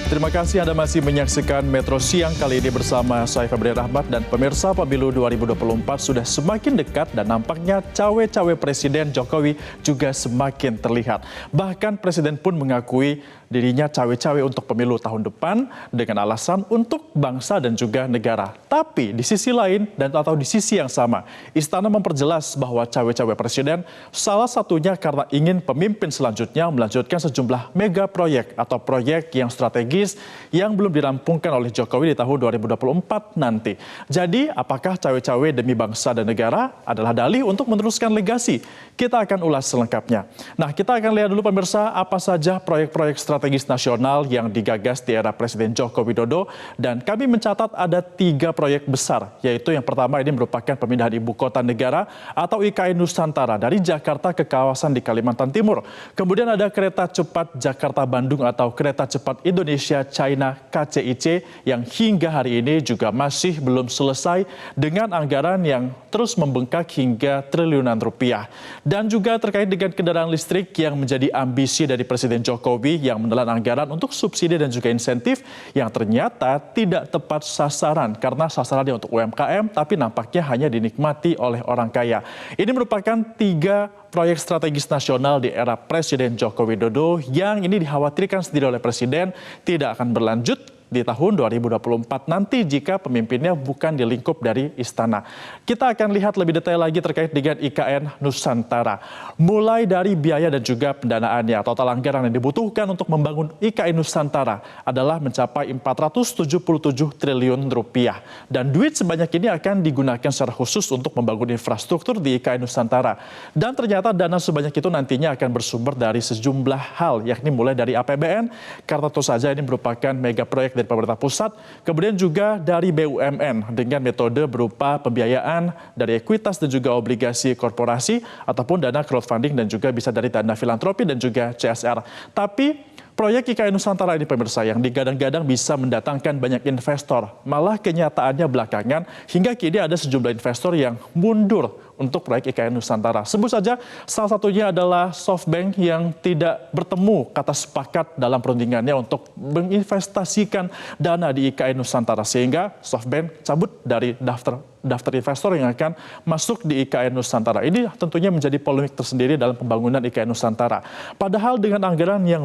Terima kasih Anda masih menyaksikan Metro Siang kali ini bersama saya Febri Rahmat, dan pemirsa, pemilu 2024 sudah semakin dekat dan nampaknya cawe-cawe Presiden Jokowi juga semakin terlihat. Bahkan Presiden pun mengakui dirinya cawe-cawe untuk pemilu tahun depan dengan alasan untuk bangsa dan juga negara. Tapi di sisi lain atau di sisi yang sama, Istana memperjelas bahwa cawe-cawe Presiden salah satunya karena ingin pemimpin selanjutnya melanjutkan sejumlah mega proyek atau proyek yang strategis yang belum dirampungkan oleh Jokowi di tahun 2024 nanti. Jadi, apakah cawe-cawe demi bangsa dan negara adalah dalih untuk meneruskan legasi? Kita akan ulas selengkapnya. Nah, kita akan lihat dulu pemirsa apa saja proyek-proyek strategis nasional yang digagas di era Presiden Joko Widodo, dan kami mencatat ada 3 proyek besar, yaitu yang pertama ini merupakan pemindahan ibu kota negara atau IKN Nusantara dari Jakarta ke kawasan di Kalimantan Timur. Kemudian ada kereta cepat Jakarta-Bandung atau kereta cepat Indonesia-China KCIC yang hingga hari ini juga masih belum selesai dengan anggaran yang terus membengkak hingga triliunan rupiah. Dan juga terkait dengan kendaraan listrik yang menjadi ambisi dari Presiden Jokowi yang menelan anggaran untuk subsidi dan juga insentif yang ternyata tidak tepat sasaran karena sasarannya untuk UMKM tapi nampaknya hanya dinikmati oleh orang kaya. Ini merupakan 3 proyek strategis nasional di era Presiden Joko Widodo yang ini dikhawatirkan sendiri oleh Presiden tidak akan berlanjut di tahun 2024 nanti jika pemimpinnya bukan di lingkup dari istana. Kita akan lihat lebih detail lagi terkait dengan IKN Nusantara. Mulai dari biaya dan juga pendanaannya, total anggaran yang dibutuhkan untuk membangun IKN Nusantara adalah mencapai 477 triliun rupiah. Dan duit sebanyak ini akan digunakan secara khusus untuk membangun infrastruktur di IKN Nusantara. Dan ternyata dana sebanyak itu nantinya akan bersumber dari sejumlah hal, yakni mulai dari APBN, karena tentu saja ini merupakan mega proyek dari pemerintah pusat, kemudian juga dari BUMN dengan metode berupa pembiayaan dari ekuitas dan juga obligasi korporasi ataupun dana crowdfunding dan juga bisa dari dana filantropi dan juga CSR. Tapi proyek IKN Nusantara ini pemirsa yang digadang-gadang bisa mendatangkan banyak investor, malah kenyataannya belakangan hingga kini ada sejumlah investor yang mundur untuk proyek IKN Nusantara. Sebut saja salah satunya adalah SoftBank yang tidak bertemu kata sepakat dalam perundingannya untuk menginvestasikan dana di IKN Nusantara, sehingga SoftBank cabut dari daftar investor yang akan masuk di IKN Nusantara. Ini tentunya menjadi polemik tersendiri dalam pembangunan IKN Nusantara. Padahal dengan anggaran yang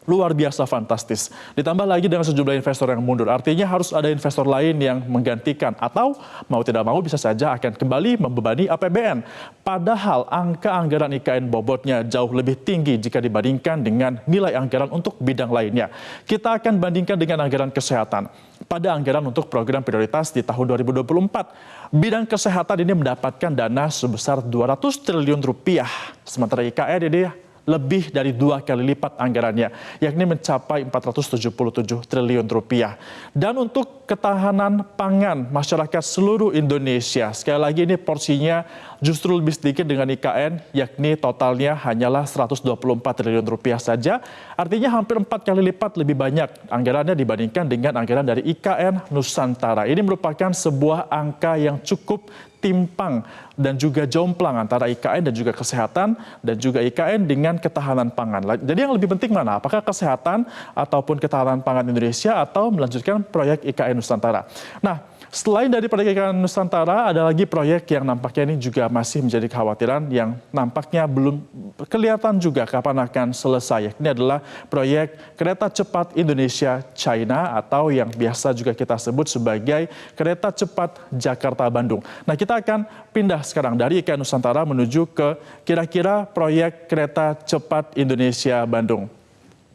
luar biasa fantastis. Ditambah lagi dengan sejumlah investor yang mundur. Artinya harus ada investor lain yang menggantikan atau mau tidak mau bisa saja akan kembali membebani APBN. Padahal angka anggaran IKN bobotnya jauh lebih tinggi jika dibandingkan dengan nilai anggaran untuk bidang lainnya. Kita akan bandingkan dengan anggaran kesehatan. Pada anggaran untuk program prioritas di tahun 2024, bidang kesehatan ini mendapatkan dana sebesar 200 triliun rupiah. Sementara IKN ini lebih dari 2 kali lipat anggarannya, yakni mencapai 477 triliun rupiah. Dan untuk ketahanan pangan masyarakat seluruh Indonesia, sekali lagi ini porsinya justru lebih sedikit dengan IKN, yakni totalnya hanyalah 124 triliun rupiah saja. Artinya hampir 4 kali lipat lebih banyak anggarannya dibandingkan dengan anggaran dari IKN Nusantara. Ini merupakan sebuah angka yang cukup timpang dan juga jomplang antara IKN dan juga kesehatan dan juga IKN dengan ketahanan pangan. Jadi yang lebih penting mana? Apakah kesehatan ataupun ketahanan pangan Indonesia atau melanjutkan proyek IKN Nusantara? Nah, selain dari proyek IKN Nusantara, ada lagi proyek yang nampaknya ini juga masih menjadi kekhawatiran yang nampaknya belum kelihatan juga kapan akan selesai. Ini adalah proyek kereta cepat Indonesia-China atau yang biasa juga kita sebut sebagai kereta cepat Jakarta-Bandung. Nah, kita akan pindah sekarang dari IKN Nusantara menuju ke kira-kira proyek kereta cepat Indonesia-Bandung.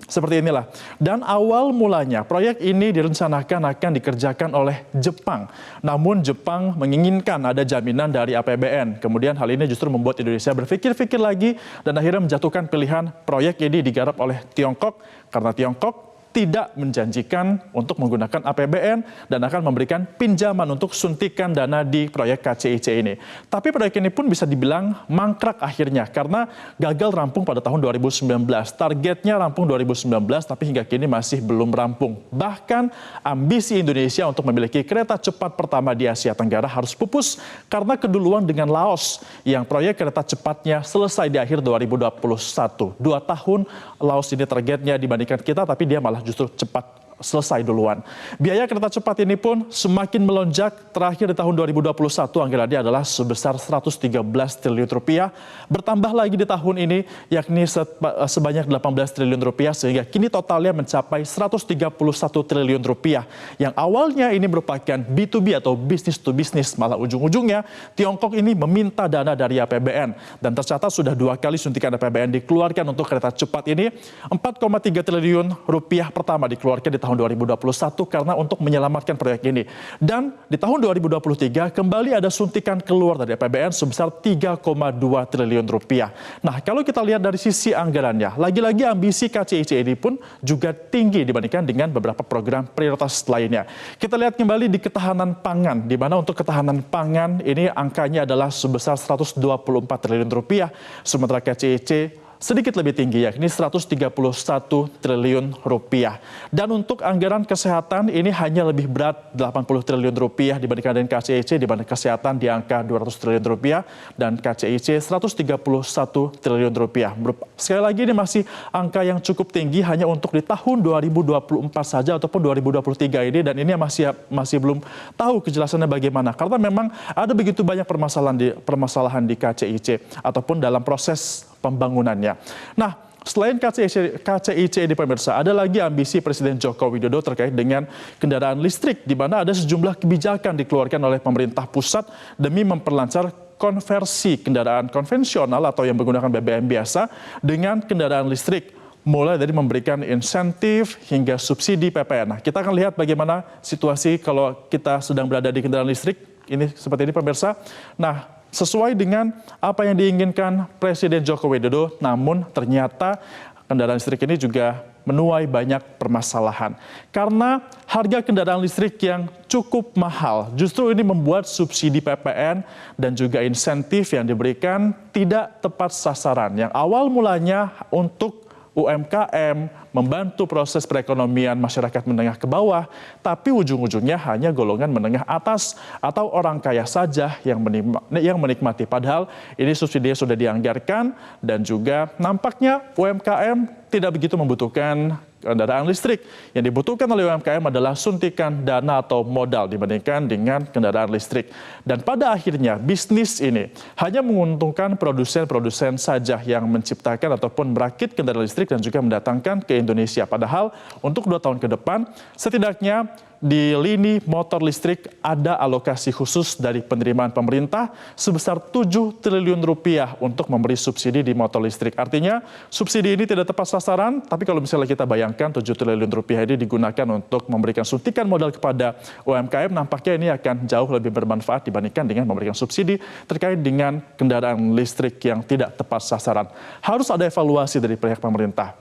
Seperti inilah. Dan awal mulanya proyek ini direncanakan akan dikerjakan oleh Jepang. Namun Jepang menginginkan ada jaminan dari APBN. Kemudian hal ini justru membuat Indonesia berpikir-pikir lagi dan akhirnya menjatuhkan pilihan proyek ini digarap oleh Tiongkok karena Tiongkok tidak menjanjikan untuk menggunakan APBN dan akan memberikan pinjaman untuk suntikan dana di proyek KCIC ini. Tapi proyek ini pun bisa dibilang mangkrak akhirnya karena gagal rampung pada tahun 2019. Targetnya rampung 2019 tapi hingga kini masih belum rampung. Bahkan ambisi Indonesia untuk memiliki kereta cepat pertama di Asia Tenggara harus pupus karena keduluan dengan Laos yang proyek kereta cepatnya selesai di akhir 2021. 2 tahun Laos ini targetnya dibandingkan kita, tapi dia malah justru cepat selesai duluan. Biaya kereta cepat ini pun semakin melonjak. Terakhir di tahun 2021 anggarannya adalah sebesar 113 triliun rupiah. Bertambah lagi di tahun ini yakni sebanyak 18 triliun rupiah sehingga kini totalnya mencapai 131 triliun rupiah. Yang awalnya ini merupakan B2B atau business to business, malah ujung-ujungnya Tiongkok ini meminta dana dari APBN dan tercatat sudah 2 kali suntikan APBN dikeluarkan untuk kereta cepat ini. 4,3 triliun rupiah pertama dikeluarkan di tahun 2021 karena untuk menyelamatkan proyek ini. Dan di tahun 2023 kembali ada suntikan keluar dari APBN sebesar 3,2 triliun rupiah. Nah, kalau kita lihat dari sisi anggarannya, lagi-lagi ambisi KCIC ini pun juga tinggi dibandingkan dengan beberapa program prioritas lainnya. Kita lihat kembali di ketahanan pangan, di mana untuk ketahanan pangan ini angkanya adalah sebesar 124 triliun rupiah, sementara KCIC sedikit lebih tinggi yakni 131 triliun rupiah. Dan untuk anggaran kesehatan ini hanya lebih berat 80 triliun rupiah dibandingkan dengan KCIC, di mana kesehatan di angka 200 triliun rupiah dan KCIC 131 triliun rupiah. Sekali lagi ini masih angka yang cukup tinggi hanya untuk di tahun 2024 saja ataupun 2023 ini, dan ini masih belum tahu kejelasannya bagaimana karena memang ada begitu banyak permasalahan di KCIC ataupun dalam proses pembangunannya. Nah, selain KCIC ini pemirsa, ada lagi ambisi Presiden Joko Widodo terkait dengan kendaraan listrik, di mana ada sejumlah kebijakan dikeluarkan oleh pemerintah pusat demi memperlancar konversi kendaraan konvensional atau yang menggunakan BBM biasa dengan kendaraan listrik, mulai dari memberikan insentif hingga subsidi PPN. Nah, kita akan lihat bagaimana situasi kalau kita sedang berada di kendaraan listrik. Ini seperti ini pemirsa. Nah, sesuai dengan apa yang diinginkan Presiden Joko Widodo, namun ternyata kendaraan listrik ini juga menuai banyak permasalahan. Karena harga kendaraan listrik yang cukup mahal, justru ini membuat subsidi PPN dan juga insentif yang diberikan tidak tepat sasaran. Yang awal mulanya untuk UMKM, membantu proses perekonomian masyarakat menengah ke bawah, tapi ujung-ujungnya hanya golongan menengah atas atau orang kaya saja yang menikmati. Padahal ini subsidi sudah dianggarkan dan juga nampaknya UMKM tidak begitu membutuhkan kendaraan listrik. Yang dibutuhkan oleh UMKM adalah suntikan dana atau modal dibandingkan dengan kendaraan listrik. Dan pada akhirnya bisnis ini hanya menguntungkan produsen-produsen saja yang menciptakan ataupun merakit kendaraan listrik dan juga mendatangkan ke Indonesia. Padahal untuk 2 tahun ke depan setidaknya di lini motor listrik ada alokasi khusus dari penerimaan pemerintah sebesar 7 triliun rupiah untuk memberi subsidi di motor listrik. Artinya subsidi ini tidak tepat sasaran, tapi kalau misalnya kita bayangkan 7 triliun rupiah ini digunakan untuk memberikan suntikan modal kepada UMKM, nampaknya ini akan jauh lebih bermanfaat dibandingkan dengan memberikan subsidi terkait dengan kendaraan listrik yang tidak tepat sasaran. Harus ada evaluasi dari pihak pemerintah.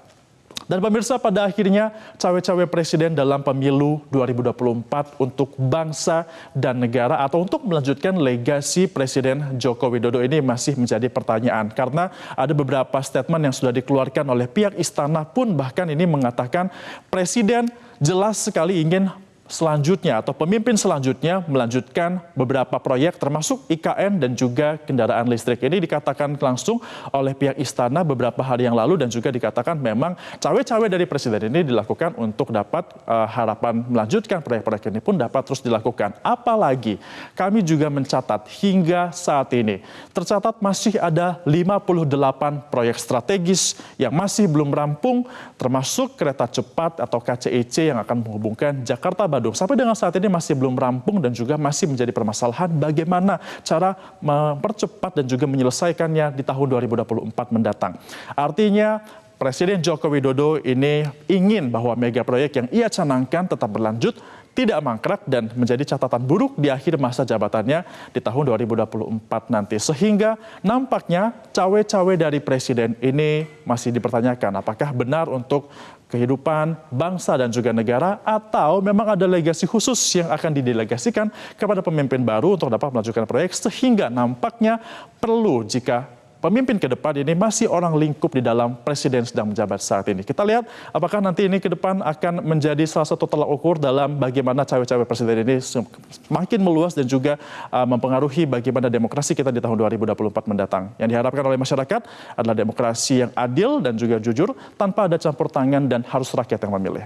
Dan pemirsa, pada akhirnya cawe-cawe presiden dalam pemilu 2024 untuk bangsa dan negara atau untuk melanjutkan legasi Presiden Joko Widodo ini masih menjadi pertanyaan. Karena ada beberapa statement yang sudah dikeluarkan oleh pihak istana pun bahkan ini mengatakan Presiden jelas sekali ingin selanjutnya atau pemimpin selanjutnya melanjutkan beberapa proyek termasuk IKN dan juga kendaraan listrik. Ini dikatakan langsung oleh pihak istana beberapa hari yang lalu dan juga dikatakan memang cawe-cawe dari presiden ini dilakukan untuk dapat harapan melanjutkan proyek-proyek ini pun dapat terus dilakukan. Apalagi kami juga mencatat hingga saat ini tercatat masih ada 58 proyek strategis yang masih belum rampung, termasuk kereta cepat atau KCIC yang akan menghubungkan Jakarta Bandung. Sampai dengan saat ini masih belum rampung dan juga masih menjadi permasalahan bagaimana cara mempercepat dan juga menyelesaikannya di tahun 2024 mendatang. Artinya Presiden Joko Widodo ini ingin bahwa mega proyek yang ia canangkan tetap berlanjut, tidak mangkrak dan menjadi catatan buruk di akhir masa jabatannya di tahun 2024 nanti. Sehingga nampaknya cawe-cawe dari presiden ini masih dipertanyakan apakah benar untuk kehidupan bangsa dan juga negara atau memang ada legasi khusus yang akan didelegasikan kepada pemimpin baru untuk dapat melanjutkan proyek, sehingga nampaknya perlu jika pemimpin ke depan ini masih orang lingkup di dalam presiden sedang menjabat saat ini. Kita lihat apakah nanti ini ke depan akan menjadi salah satu tolak ukur dalam bagaimana cawe-cawe presiden ini semakin meluas dan juga mempengaruhi bagaimana demokrasi kita di tahun 2024 mendatang. Yang diharapkan oleh masyarakat adalah demokrasi yang adil dan juga jujur tanpa ada campur tangan dan harus rakyat yang memilih.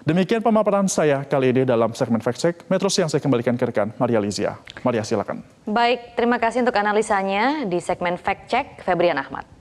Demikian pemaparan saya kali ini dalam segmen Fact Check. Metro Siang saya kembalikan ke rekan Maria Lizia. Maria, silakan. Baik, terima kasih untuk analisanya di segmen Fact Check, Febrian Ahmad.